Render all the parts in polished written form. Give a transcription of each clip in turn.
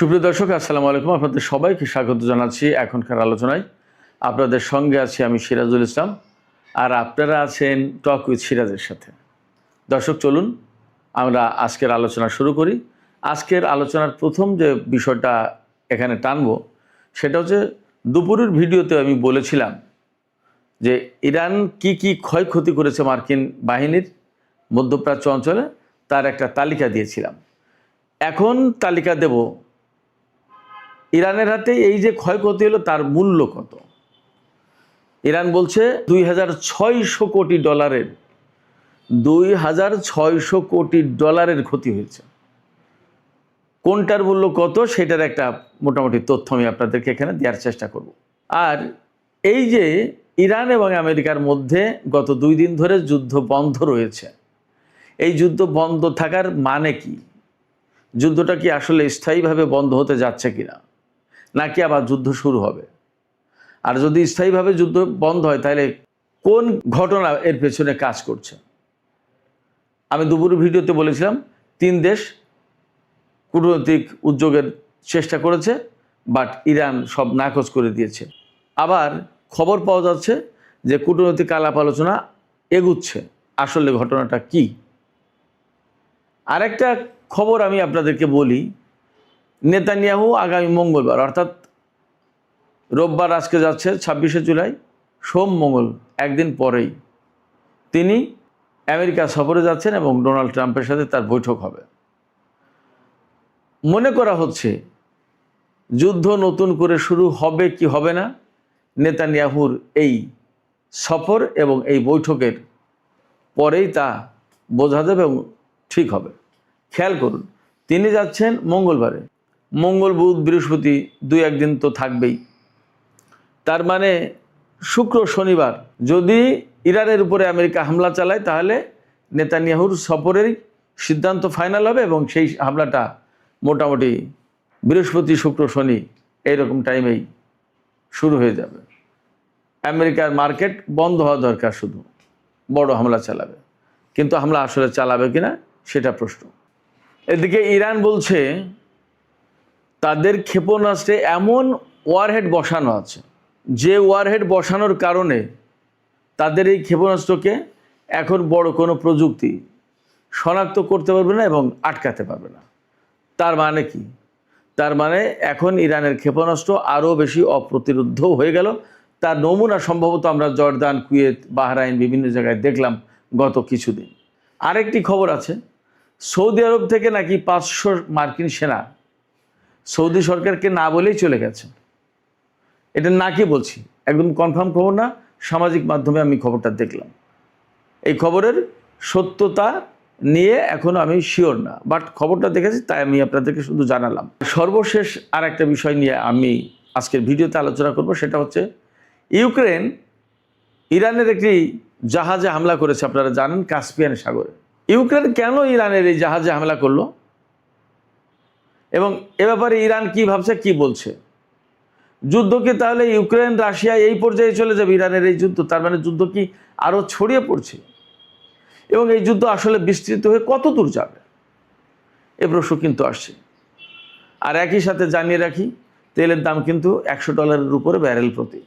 সুপ্রিয় দর্শক, আসসালামু আলাইকুম। আপনাদের সবাইকে স্বাগত জানাচ্ছি এখনকার আলোচনায়। আপনাদের সঙ্গে আছি আমি সিরাজুল ইসলাম, আর আপনারা আছেন টক উইথ সিরাজের সাথে। দর্শক, চলুন আমরা আজকের আলোচনা শুরু করি। আজকের আলোচনার প্রথম যে বিষয়টা এখানে টানব সেটা হচ্ছে, দুপুরের ভিডিওতে আমি বলেছিলাম যে ইরান কি ক্ষয়ক্ষতি করেছে মার্কিন বাহিনীর মধ্যপ্রাচ্য অঞ্চলে, তার একটা তালিকা দিয়েছিলাম। এখন তালিকা দেব ইরানের হাতে এই যে ক্ষয়ক্ষতি হলো তার মূল্য কত। ইরান বলছে 2600 কোটি ডলারের 2600 কোটি ডলারের ক্ষতি হয়েছে। কোনটার মূল্য কত সেটার একটা মোটামুটি তথ্য আমি আপনাদেরকে এখানে দেওয়ার চেষ্টা করব। আর এই যে ইরান এবং আমেরিকার মধ্যে গত 2 দিন ধরে যুদ্ধ বন্ধ রয়েছে, এই যুদ্ধ বন্ধ থাকার মানে কি? যুদ্ধটা কি আসলে স্থায়ীভাবে বন্ধ হতে যাচ্ছে কিনা, নাকি আবার যুদ্ধ শুরু হবে? আর যদি স্থায়ীভাবে যুদ্ধ বন্ধ হয় তাহলে কোন ঘটনা এর পেছনে কাজ করছে? আমি দুপুরের ভিডিওতে বলেছিলাম 3 দেশ কূটনৈতিক উদ্যোগের চেষ্টা করেছে, বাট ইরান সব নাকচ করে দিয়েছে। আবার খবর পাওয়া যাচ্ছে যে কূটনৈতিক আলাপ আলোচনা এগুচ্ছে। আসলে ঘটনাটা কি? আরেকটা খবর আমি আপনাদেরকে বলি, নেতানিয়াহু আগামী মঙ্গলবার, অর্থাৎ রোববার আজকে যাচ্ছে 26শে জুলাই, সোম মঙ্গল একদিন পরেই তিনি আমেরিকা সফরে যাচ্ছেন এবং ডোনাল্ড ট্রাম্পের সাথে তার বৈঠক হবে। মনে করা হচ্ছে যুদ্ধ নতুন করে শুরু হবে কি হবে না, নেতানিয়াহুর এই সফর এবং এই বৈঠকের পরেই তা বোঝা যাবে এবং ঠিক হবে। খেয়াল করুন, তিনি যাচ্ছেন মঙ্গলবারে, মঙ্গল বুধ বৃহস্পতি 2-1 দিন তো থাকবেই। তার মানে শুক্র শনিবার যদি ইরানের উপরে আমেরিকা হামলা চালায় তাহলে নেতানিয়াহুর সফরেরই সিদ্ধান্ত ফাইনাল হবে এবং সেই হামলাটা মোটামুটি বৃহস্পতি শুক্র শনি এইরকম টাইমেই শুরু হয়ে যাবে। আমেরিকার মার্কেট বন্ধ হওয়া দরকার, শুধু বড় হামলা চালাবে, কিন্তু হামলা আসলে চালাবে কিনা সেটা প্রশ্ন। এদিকে ইরান বলছে তাদের ক্ষেপণাস্ত্রে এমন ওয়ারহেড বসানো আছে যে ওয়ারহেড বসানোর কারণে তাদের এই ক্ষেপণাস্ত্রকে এখন বড় কোনো প্রযুক্তি শনাক্ত করতে পারবে না এবং আটকাতে পারবে না। তার মানে কি? তার মানে এখন ইরানের ক্ষেপণাস্ত্র আরও বেশি অপ্রতিরোধ্য হয়ে গেল। তার নমুনা সম্ভবত আমরা জর্দান, কুয়েত, বাহরাইন বিভিন্ন জায়গায় দেখলাম গত কিছুদিন। আরেকটি খবর আছে, সৌদি আরব থেকে নাকি 500 মার্কিন সেনা সৌদি সরকারকে না বলেই চলে গেছে। এটা নাকি বলছি, একদম কনফার্ম খবর না, সামাজিক মাধ্যমে আমি খবরটা দেখলাম। এই খবরের সত্যতা নিয়ে এখনও আমি শিওর না, বাট খবরটা দেখেছি তাই আমি আপনাদেরকে শুধু জানালাম। সর্বশেষ আর একটা বিষয় নিয়ে আমি আজকের ভিডিওতে আলোচনা করব, সেটা হচ্ছে ইউক্রেন ইরানের একটি জাহাজে হামলা করেছে। আপনারা জানেন কাস্পিয়ান সাগরে। ইউক্রেন কেন ইরানের এই জাহাজে হামলা করলো এবং এ ব্যাপারে ইরান কি ভাবছে, কি বলছে? যুদ্ধ কি তাহলে ইউক্রেন রাশিয়া এই পর্যায়ে চলে যাবে? ইরানের এই যুদ্ধ, তার মানে যুদ্ধ কি আরও ছড়িয়ে পড়ছে এবং এই যুদ্ধ আসলে বিস্তৃত হয়ে কত দূর যাবে, এ প্রশ্ন কিন্তু আসছে। আর একই সাথে জানিয়ে রাখি, তেলের দাম কিন্তু $100 উপরে ব্যারেল প্রতি।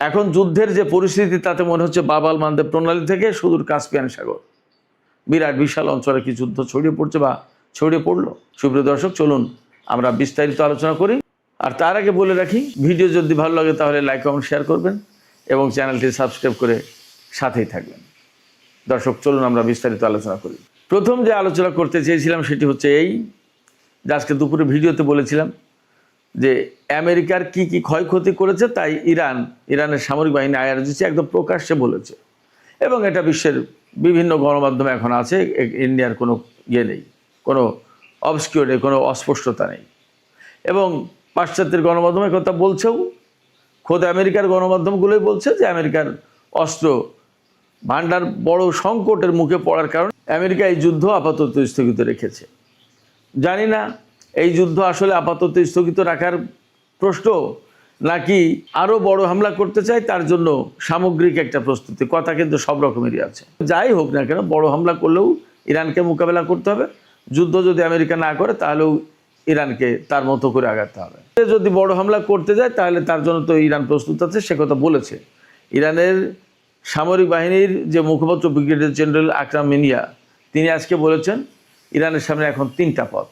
এখন যুদ্ধের যে পরিস্থিতি তাতে মনে হচ্ছে বাব আল মানদেব প্রণালী থেকে সুদূর কাস্পিয়ান সাগর, বিরাট বিশাল অঞ্চলে কি যুদ্ধ ছড়িয়ে পড়ছে বা ছড়িয়ে পড়লো। সুপ্রিয় দর্শক, চলুন আমরা বিস্তারিত আলোচনা করি। আর তার আগে বলে রাখি, ভিডিও যদি ভালো লাগে তাহলে লাইক কমেন্ট শেয়ার করবেন এবং চ্যানেলটি সাবস্ক্রাইব করে সাথেই থাকবেন। দর্শক, চলুন আমরা বিস্তারিত আলোচনা করি। প্রথম যে আলোচনা করতে চেয়েছিলাম সেটি হচ্ছে এই যে আজকে দুপুরে ভিডিওতে বলেছিলাম যে আমেরিকার কি ক্ষয়ক্ষতি করেছে, তাই ইরানের সামরিক বাহিনী IRGC একদম প্রকাশ্যে বলেছে এবং এটা বিশ্বের বিভিন্ন গণমাধ্যমে এখন আছে। ইন্ডিয়ার কোনো ইয়ে নেই, কোনো অবস্কিউর নেই, কোনো অস্পষ্টতা নেই এবং পাশ্চাত্যের গণমাধ্যমে কথা বলছেও। খোদ আমেরিকার গণমাধ্যমগুলোই বলছে যে আমেরিকার অস্ত্র ভান্ডার বড় সংকটের মুখে পড়ার কারণে আমেরিকা এই যুদ্ধ আপাতত স্থগিত রেখেছে। জানি না এই যুদ্ধ আসলে আপাতত স্থগিত রাখার প্রশ্ন, নাকি আরও বড় হামলা করতে চায় তার জন্য সামগ্রিক একটা প্রস্তুতি। কথা কিন্তু সব রকমেরই আছে। যাই হোক না কেন, বড় হামলা করলেও ইরানকে মোকাবেলা করতে হবে, যুদ্ধ যদি আমেরিকা না করে তাহলেও ইরানকে তার মতো করে আগাতে হবে। যদি বড় হামলা করতে যায় তাহলে তার জন্য তো ইরান প্রস্তুত আছে, সে কথা বলেছে। ইরানের সামরিক বাহিনীর যে মুখপাত্র ব্রিগেডিয়ার জেনারেল আকরাম মিনিয়া, তিনি আজকে বলেছেন ইরানের সামনে এখন 3টা পথ।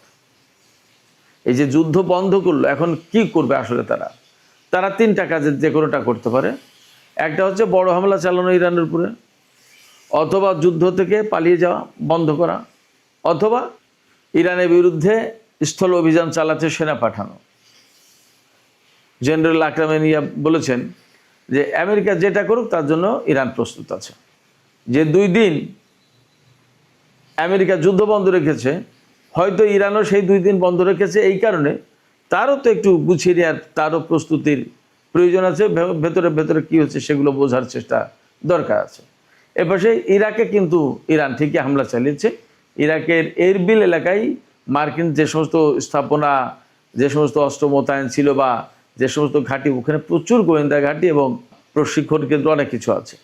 এই যে যুদ্ধ বন্ধ করলো, এখন কি করবে আসলে তারা 3টা কাজের যে কোনোটা করতে পারে। একটা হচ্ছে বড় হামলা চালানো ইরানের উপরে, অথবা যুদ্ধ থেকে পালিয়ে যাওয়া বন্ধ করা, অথবা ইরানের বিরুদ্ধে স্থল অভিযান চালাতে সেনা পাঠানো। জেনারেল আকরাম মিনিয়া বলেছেন যে আমেরিকা যেটা করুক তার জন্য ইরান প্রস্তুত আছে। যে 2 দিন আমেরিকা যুদ্ধ বন্ধ রেখেছে, হয়তো ইরানও সেই 2 দিন বন্ধ রেখেছে এই কারণে তারও তো একটু গুছিয়ে নেওয়ার, তারও প্রস্তুতির প্রয়োজন আছে। ভেতরে ভেতরে কী হচ্ছে সেগুলো বোঝার চেষ্টা দরকার আছে। এপাশে ইরাকে কিন্তু ইরান ঠিকই হামলা চালিয়েছে। ইরাকের এরবিল এলাকায় মার্কিন যে সমস্ত স্থাপনা, যে সমস্ত অস্ত্র মোতায়েন ছিল বা যে সমস্ত ঘাঁটি, ওখানে প্রচুর গোয়েন্দা ঘাঁটি এবং প্রশিক্ষণ কেন্দ্র অনেক কিছু আছে।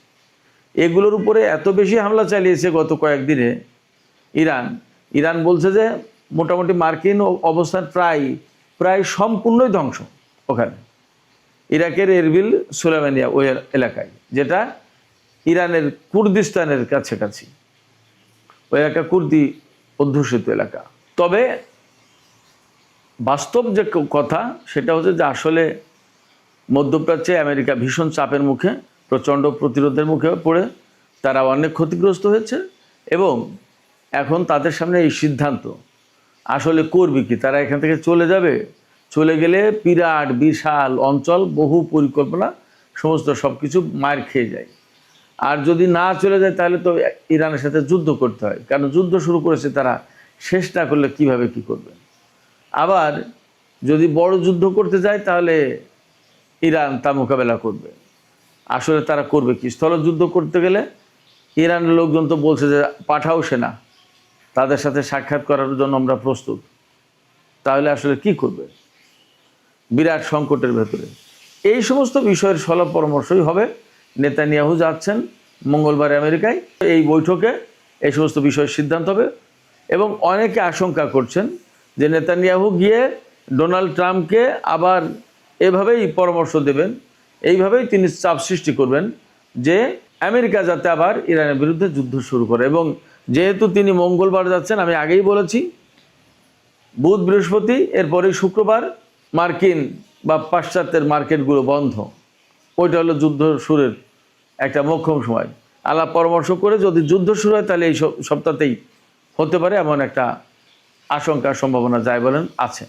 এগুলোর উপরে এত বেশি হামলা চালিয়েছে গত কয়েকদিনে ইরান বলছে যে মোটামুটি মার্কিন অবস্থান প্রায় সম্পূর্ণই ধ্বংস ওখানে, ইরাকের এরবিল সুলাইমানিয়া ওই এলাকায়, যেটা ইরানের কুর্দিস্তানের কাছাকাছি। ওই এলাকা কুর্দি অধ্যুষিত এলাকা। তবে বাস্তব যে কথা সেটা হচ্ছে যে আসলে মধ্যপ্রাচ্যে আমেরিকা ভীষণ চাপের মুখে, প্রচণ্ড প্রতিরোধের মুখে পড়ে তারা অনেক ক্ষতিগ্রস্ত হয়েছে এবং এখন তাদের সামনে এই সিদ্ধান্ত আসলে করবে কি, তারা এখান থেকে চলে যাবে, চলে গেলে বিরাট বিশাল অঞ্চল, বহু পরিকল্পনা, সমস্ত সব কিছু মার খেয়ে যায়। আর যদি না চলে যায় তাহলে তো ইরানের সাথে যুদ্ধ করতে হয়, কারণ যুদ্ধ শুরু করেছে তারা, শেষ না করলে কিভাবে কি করবে। আবার যদি বড় যুদ্ধ করতে যায় তাহলে ইরান তা মোকাবেলা করবে। আসলে তারা করবে কি, স্থলযুদ্ধ করতে গেলে ইরানের লোকজন তো বলছে যে পাঠাও সেনা, তাদের সাথে সাক্ষাৎ করার জন্য আমরা প্রস্তুত। তাহলে আসলে কি করবে, বিরাট সংকটের ভেতরে। এই সমস্ত বিষয়ের সলাপ পরামর্শই হবে। নেতানিয়াহু যাচ্ছেন মঙ্গলবার আমেরিকায়, এই বৈঠকে এই সমস্ত বিষয়ের সিদ্ধান্ত হবে এবং অনেকে আশঙ্কা করছেন যে নেতানিয়াহু গিয়ে ডোনাল্ড ট্রাম্পকে আবার এভাবেই পরামর্শ দেবেন, এইভাবেই তিনি চাপ সৃষ্টি করবেন যে আমেরিকা যাতে আবার ইরানের বিরুদ্ধে যুদ্ধ শুরু করে। এবং যেহেতু তিনি মঙ্গলবার যাচ্ছেন, আমি আগেই বলেছি, বুধ বৃহস্পতি এরপরেই শুক্রবার মার্কিন বা পাশ্চাত্যের মার্কেটগুলো বন্ধ। ওইটা হলো যুদ্ধ শুরুর একটা মোক্ষম সময়। আলাপ পরামর্শ করে যদি যুদ্ধ শুরু হয় তাহলে এই সপ্তাহতেই হতে পারে, এমন একটা আশঙ্কার সম্ভাবনা যায় বলেন আছে।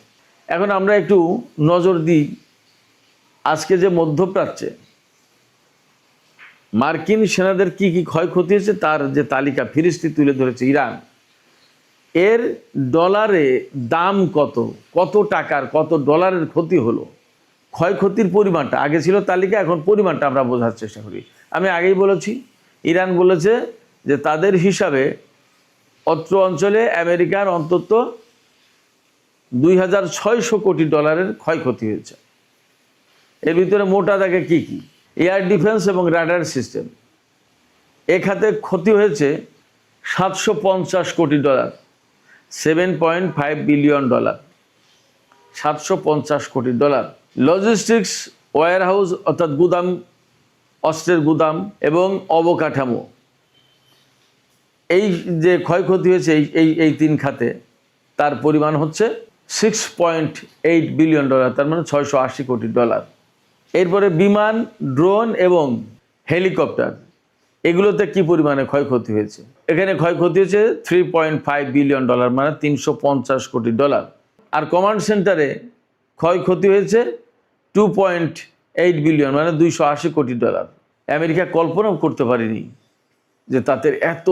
এখন আমরা একটু নজর দিই আজকে যে মধ্যপ্রাচ্যে মার্কিন সেনাদের কি কি ক্ষয়ক্ষতি হয়েছে তার যে তালিকা ফিরিস্তি তুলে ধরেছে ইরান। এর ডলারে দাম কত টাকার, কত ডলারের ক্ষতি হলো, ক্ষয়ক্ষতির পরিমাণটা আগে ছিল তালিকা, এখন পরিমাণটা আমরা বোঝার চেষ্টা করি। আমি আগেই বলেছি, ইরান বলেছে যে তাদের হিসাবে অত্র অঞ্চলে আমেরিকার অন্তত 2600 কোটি ডলারের ক্ষয়ক্ষতি হয়েছে। এর ভিতরে মোটা দাগে কি কি, এয়ার ডিফেন্স এবং রাডার সিস্টেম, এ খাতে ক্ষতি হয়েছে 750 কোটি ডলার, 7.5 বিলিয়ন ডলার, 750 কোটি ডলার। লজিস্টিক্স, ওয়্যারহাউস অর্থাৎ গুদাম, অস্ত্রের গুদাম এবং অবকাঠামো, এই যে ক্ষয়ক্ষতি হয়েছে এই 3 খাতে তার পরিমাণ হচ্ছে 6.8 বিলিয়ন ডলার, তার মানে 680 কোটি ডলার। এরপরে বিমান, ড্রোন এবং হেলিকপ্টার, এগুলোতে কি পরিমাণে ক্ষয়ক্ষতি হয়েছে, এখানে ক্ষয়ক্ষতি হয়েছে 3.5 বিলিয়ন ডলার, মানে 350 কোটি ডলার। আর কমান্ড সেন্টারে ক্ষয়ক্ষতি হয়েছে 2.8 বিলিয়ন, মানে 280 কোটি ডলার। আমেরিকা কল্পনাও করতে পারেনি যে তাদের এত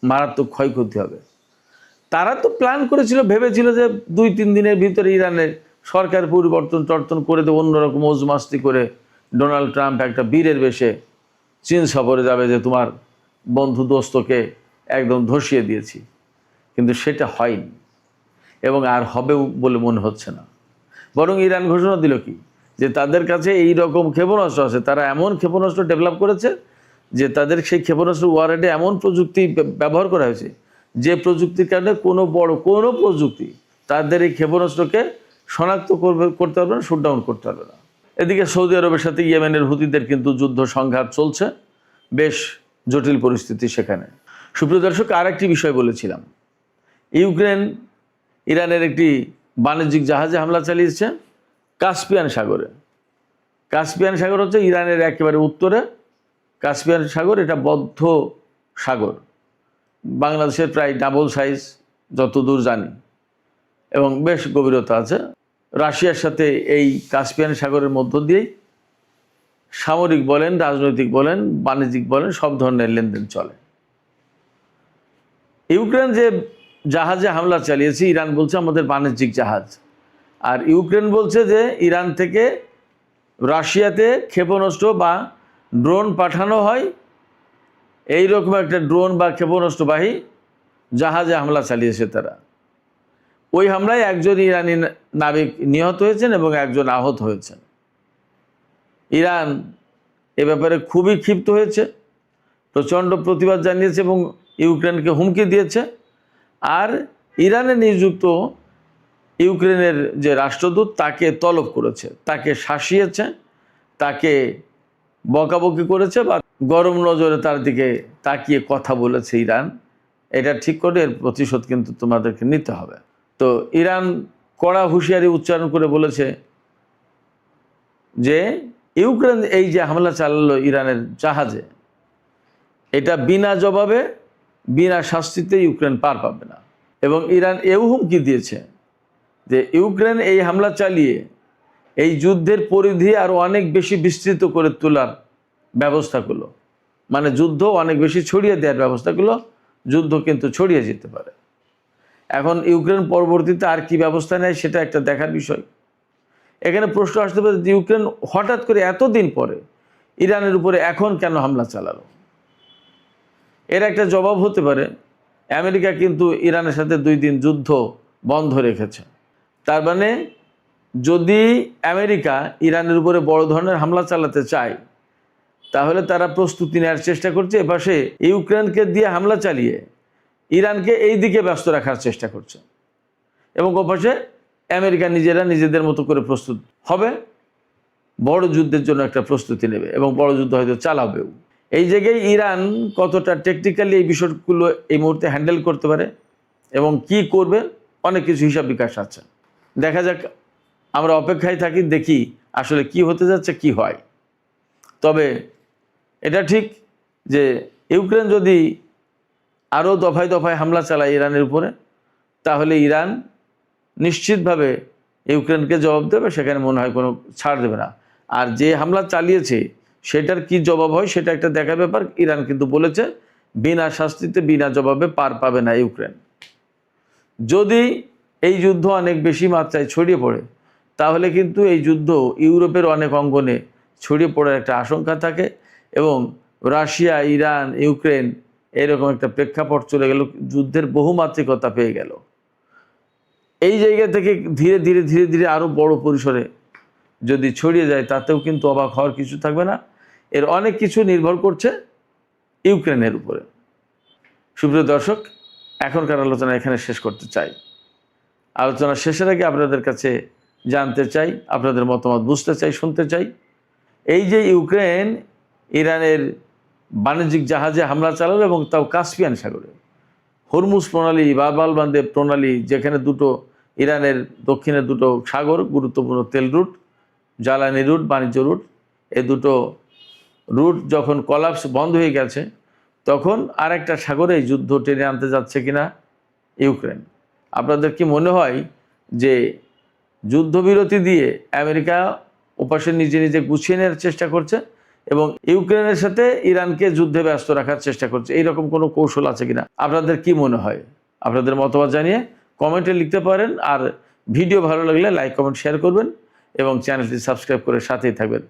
মারাত্মক ক্ষয়ক্ষতি হবে। তারা তো প্ল্যান করেছিল, ভেবেছিল যে 2-3 দিনের ভিতরে ইরানের সরকার পরিবর্তন করে দেবে, অন্যরকম মজমাস্তি করে ডোনাল্ড ট্রাম্প একটা বীরের বেশে চীন সফরে যাবে যে তোমার বন্ধু দোস্তকে একদম ধসিয়ে দিয়েছি। কিন্তু সেটা হয়নি এবং আর হবেও বলে মনে হচ্ছে না। বরং ইরান ঘোষণা দিল কি, যে তাদের কাছে এই রকম ক্ষেপণাস্ত্র আছে, তারা এমন ক্ষেপণাস্ত্র ডেভেলপ করেছে যে তাদের সেই ক্ষেপণাস্ত্র ওয়ারেডে এমন প্রযুক্তি ব্যবহার করা হয়েছে যে প্রযুক্তির কারণে কোনো প্রযুক্তি তাদের এই ক্ষেপণাস্ত্রকে শনাক্ত করতে পারবে না, শুটডাউন করতে পারবে না। এদিকে সৌদি আরবের সাথে ইয়েমেনের হুতিদের কিন্তু যুদ্ধ সংঘাত চলছে, বেশ জটিল পরিস্থিতি সেখানে। সুপ্রিয় দর্শক, আরেকটি বিষয় বলেছিলাম, ইউক্রেন ইরানের একটি বাণিজ্যিক জাহাজে হামলা চালিয়েছে কাস্পিয়ান সাগরে। কাস্পিয়ান সাগর হচ্ছে ইরানের একেবারে উত্তরে। কাস্পিয়ান সাগর এটা বদ্ধ সাগর, বাংলাদেশের প্রায় ডাবল সাইজ যতদূর জানি, এবং বেশ গভীরতা আছে। রাশিয়ার সাথে এই কাস্পিয়ান সাগরের মধ্য দিয়েই সামরিক বলেন, রাজনৈতিক বলেন, বাণিজ্যিক বলেন, সব ধরনের লেনদেন চলে। ইউক্রেন যে জাহাজে হামলা চালিয়েছে, ইরান বলছে আমাদের বাণিজ্যিক জাহাজ, আর ইউক্রেন বলছে যে ইরান থেকে রাশিয়াতে ক্ষেপণাস্ত্র বা ড্রোন পাঠানো হয়, এই রকম একটা ড্রোন বা ক্ষেপণাস্ত্রবাহী জাহাজে হামলা চালিয়েছে তারা। ওই হামলায় একজন ইরানি নাবিক নিহত হয়েছেন এবং একজন আহত হয়েছেন। ইরান এ ব্যাপারে খুবই ক্ষিপ্ত হয়েছে, প্রচণ্ড প্রতিবাদ জানিয়েছে এবং ইউক্রেনকে হুমকি দিয়েছে। আর ইরানে নিযুক্ত ইউক্রেনের যে রাষ্ট্রদূত তাকে তলব করেছে, তাকে শাসিয়েছে, তাকে বকাবকি করেছে বা গরম নজরে তার দিকে তাকিয়ে কথা বলেছে ইরান। এটা ঠিক করে এর প্রতিশোধ কিন্তু তোমাদেরকে নিতে হবে। তো ইরান কড়া হুঁশিয়ারি উচ্চারণ করে বলেছে যে ইউক্রেন এই যে হামলা চালালো ইরানের জাহাজে, এটা বিনা জবাবে, বিনা শাস্তিতে ইউক্রেন পার পাবে না। এবং ইরান এও হুমকি দিয়েছে যে ইউক্রেন এই হামলা চালিয়ে এই যুদ্ধের পরিধি আরও অনেক বেশি বিস্তৃত করে তোলার ব্যবস্থা করলো, মানে যুদ্ধ অনেক বেশি ছড়িয়ে দেওয়ার ব্যবস্থা করলো। যুদ্ধ কিন্তু ছড়িয়ে যেতে পারে। এখন ইউক্রেন পরবর্তীতে আর কি ব্যবস্থা নেয় সেটা একটা দেখার বিষয়। এখানে প্রশ্ন আসতে পারে যে ইউক্রেন হঠাৎ করে এতদিন পরে ইরানের উপরে এখন কেন হামলা চালালো? এর একটা জবাব হতে পারে, আমেরিকা কিন্তু ইরানের সাথে 2 দিন যুদ্ধ বন্ধ রেখেছে। তার মানে যদি আমেরিকা ইরানের উপরে বড় ধরনের হামলা চালাতে চায়, তাহলে তারা প্রস্তুতি নেওয়ার চেষ্টা করছে। এপাশে ইউক্রেনকে দিয়ে হামলা চালিয়ে ইরানকে এই দিকে ব্যস্ত রাখার চেষ্টা করছে, এবং ওপাশে আমেরিকা নিজেদের মতো করে প্রস্তুত হবে, বড় যুদ্ধের জন্য একটা প্রস্তুতি নেবে এবং বড় যুদ্ধ হয়তো চালাবেও। এই জায়গায় ইরান কতটা টেকনিক্যালি এই বিষয়গুলো এই মুহূর্তে হ্যান্ডেল করতে পারে এবং কি করবে, অনেক কিছু হিসাব বিকাশ আছে। দেখা যাক, আমরা অপেক্ষায় থাকি, দেখি আসলে কি হতে যাচ্ছে, কি হয়। তবে এটা ঠিক যে ইউক্রেন যদি আরও দফায় দফায় হামলা চালায় ইরানের উপরে, তাহলে ইরান নিশ্চিতভাবে ইউক্রেনকে জবাব দেবে, সেখানে মনে হয় কোনো ছাড় দেবে না। আর যে হামলা চালিয়েছে সেটার কি জবাব হয় সেটা একটা দেখার ব্যাপার। ইরান কিন্তু বলেছে বিনা শাস্তিতে, বিনা জবাবে পার পাবে না ইউক্রেন। যদি এই যুদ্ধ অনেক বেশি মাত্রায় ছড়িয়ে পড়ে, তাহলে কিন্তু এই যুদ্ধ ইউরোপের অনেক অঙ্গনে ছড়িয়ে পড়ার একটা আশঙ্কা থাকে, এবং রাশিয়া, ইরান, ইউক্রেন এরকম একটা প্রেক্ষাপট চলে গেল, যুদ্ধের বহুমাত্রিকতা পেয়ে গেল। এই জায়গা থেকে ধীরে ধীরে ধীরে ধীরে আরও বড় পরিসরে যদি ছড়িয়ে যায়, তাতেও কিন্তু অবাক হওয়ার কিছু থাকবে না। এর অনেক কিছু নির্ভর করছে ইউক্রেনের উপরে। সুপ্রিয় দর্শক, এখনকার আলোচনা এখানে শেষ করতে চাই। আলোচনা শেষের আগে আপনাদের কাছে জানতে চাই, আপনাদের মতামত বুঝতে চাই, শুনতে চাই। এই যে ইউক্রেন ইরানের বাণিজ্যিক জাহাজে হামলা চালালো, এবং তাও কাস্পিয়ান সাগরে, হরমুজ প্রণালী, বাব-আল মানদেব প্রণালী, যেখানে দুটো ইরানের দক্ষিণে দুটো সাগর, গুরুত্বপূর্ণ তেল রুট, জ্বালানি রুট, বাণিজ্য রুট, এই দুটো রুট যখন কলাপস বন্ধ হয়ে গেছে, তখন আরেকটা সাগরে এই যুদ্ধ টেনে আনতে যাচ্ছে কিনা ইউক্রেন। আপনাদের কি মনে হয় যে যুদ্ধবিরতি দিয়ে আমেরিকা ওপাশে নিজে নিজে গুছিয়ে নেওয়ার চেষ্টা করছে এবং ইউক্রেনের সাথে ইরানকে যুদ্ধে ব্যস্ত রাখার চেষ্টা করছে? এইরকম কোনো কৌশল আছে কিনা আপনাদের কি মনে হয়? আপনাদের মতামত জানিয়ে কমেন্টে লিখতে পারেন। আর ভিডিও ভালো লাগলে লাইক, কমেন্ট, শেয়ার করবেন এবং চ্যানেলটি সাবস্ক্রাইব করে সাথেই থাকবেন।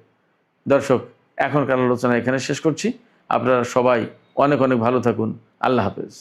দর্শক, এখনকার আলোচনা এখানে শেষ করছি। আপনারা সবাই অনেক অনেক ভালো থাকুন। আল্লাহ হাফেজ।